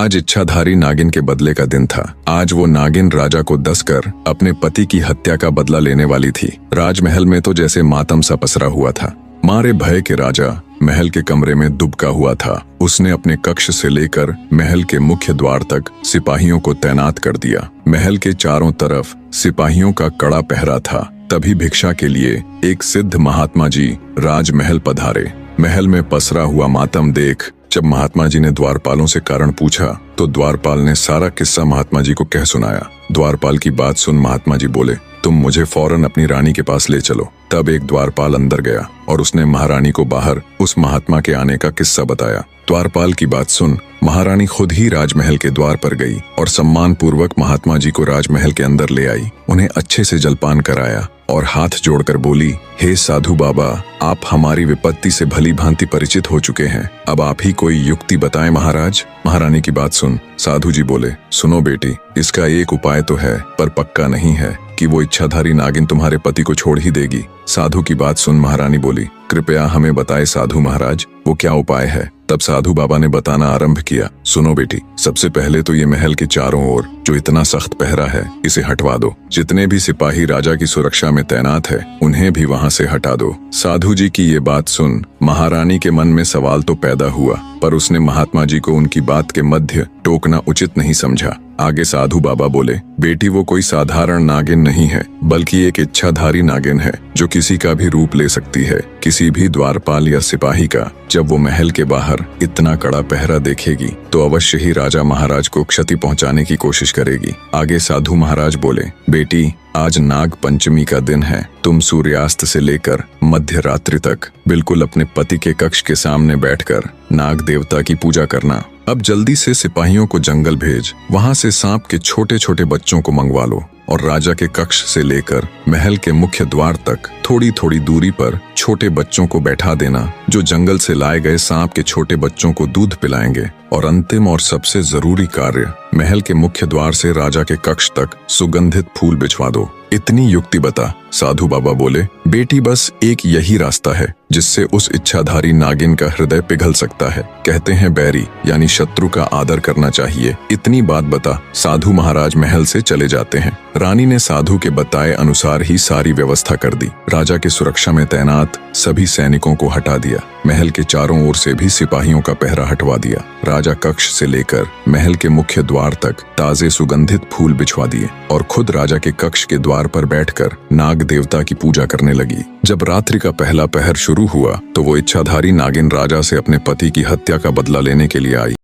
आज इच्छाधारी नागिन के बदले का दिन था। आज वो नागिन राजा को डसकर अपने पति की हत्या का बदला लेने वाली थी। राजमहल में तो जैसे मातम सा पसरा हुआ था। मारे भय के राजा महल के कमरे में दुबका हुआ था। उसने अपने कक्ष से लेकर महल के मुख्य द्वार तक सिपाहियों को तैनात कर दिया। महल के चारों तरफ सिपाहियों का कड़ा पहरा था। तभी भिक्षा के लिए एक सिद्ध महात्मा जी राजमहल पधारे। महल में पसरा हुआ मातम देख जब महात्मा जी ने द्वारपालों से कारण पूछा तो द्वारपाल ने सारा किस्सा महात्मा जी को कह सुनाया। द्वारपाल की बात सुन महात्मा जी बोले, तुम मुझे फौरन अपनी रानी के पास ले चलो। तब एक द्वारपाल अंदर गया और उसने महारानी को बाहर उस महात्मा के आने का किस्सा बताया। द्वारपाल की बात सुन महारानी खुद ही राजमहल के द्वार पर गई और सम्मान पूर्वक महात्मा जी को राजमहल के अंदर ले आई। उन्हें अच्छे से जलपान कराया और हाथ जोड़कर बोली, हे साधु बाबा, आप हमारी विपत्ति से भली भांति परिचित हो चुके हैं। अब आप ही कोई युक्ति बताएं महाराज। महारानी की बात सुन साधु जी बोले, सुनो बेटी, इसका एक उपाय तो है पर पक्का नहीं है कि वो इच्छाधारी नागिन तुम्हारे पति को छोड़ ही देगी। साधु की बात सुन महारानी बोली, कृपया हमें बताए साधु महाराज, वो क्या उपाय है। तब साधु बाबा ने बताना आरंभ किया। सुनो बेटी, सबसे पहले तो ये महल के चारों ओर जो इतना सख्त पहरा है इसे हटवा दो। जितने भी सिपाही राजा की सुरक्षा में तैनात है उन्हें भी वहां से हटा दो। साधु जी की ये बात सुन महारानी के मन में सवाल तो पैदा हुआ पर उसने महात्मा जी को उनकी बात के मध्य टोकना उचित नहीं समझा। आगे साधु बाबा बोले, बेटी वो कोई साधारण नागिन नहीं है बल्कि एक इच्छाधारी नागिन है जो किसी का भी रूप ले सकती है। किसी भी द्वारपाल या सिपाही का जब वो महल के बाहर इतना कड़ा पहरा देखेगी तो अवश्य ही राजा महाराज को क्षति पहुंचाने की कोशिश करेगी। आगे साधु महाराज बोले, बेटी आज नाग पंचमी का दिन है। तुम सूर्यास्त से लेकर मध्य रात्रि तक बिल्कुल अपने पति के कक्ष के सामने बैठकर नाग देवता की पूजा करना। अब जल्दी से सिपाहियों को जंगल भेज, वहां से सांप के छोटे छोटे बच्चों को मंगवा लो और राजा के कक्ष से लेकर महल के मुख्य द्वार तक थोड़ी थोड़ी दूरी पर छोटे बच्चों को बैठा देना जो जंगल से लाए गए सांप के छोटे बच्चों को दूध पिलाएंगे। और अंतिम और सबसे जरूरी कार्य, महल के मुख्य द्वार से राजा के कक्ष तक सुगंधित फूल बिछवा दो। इतनी युक्ति बता। साधु बाबा बोले, बेटी बस एक यही रास्ता है जिससे उस इच्छाधारी नागिन का हृदय पिघल सकता है। कहते हैं बैरी यानी शत्रु का आदर करना चाहिए। इतनी बात बता। साधु महाराज महल से चले जाते हैं। रानी ने साधु के बताए अनुसार ही सारी व्यवस्था कर दी। राजा की सुरक्षा में तैनात सभी सैनिकों को हटा दिया। महल के चारों ओर से भी सिपाहियों का पहरा हटवा दिया। राजा कक्ष से लेकर महल के मुख्य द्वार तक ताजे सुगंधित फूल बिछवा दिए और खुद राजा के कक्ष के द्वार पर बैठकर नाग देवता की पूजा करने लगी। जब रात्रि का पहला पहर शुरू हुआ तो वो इच्छाधारी नागिन राजा से अपने पति की हत्या का बदला लेने के लिए आई।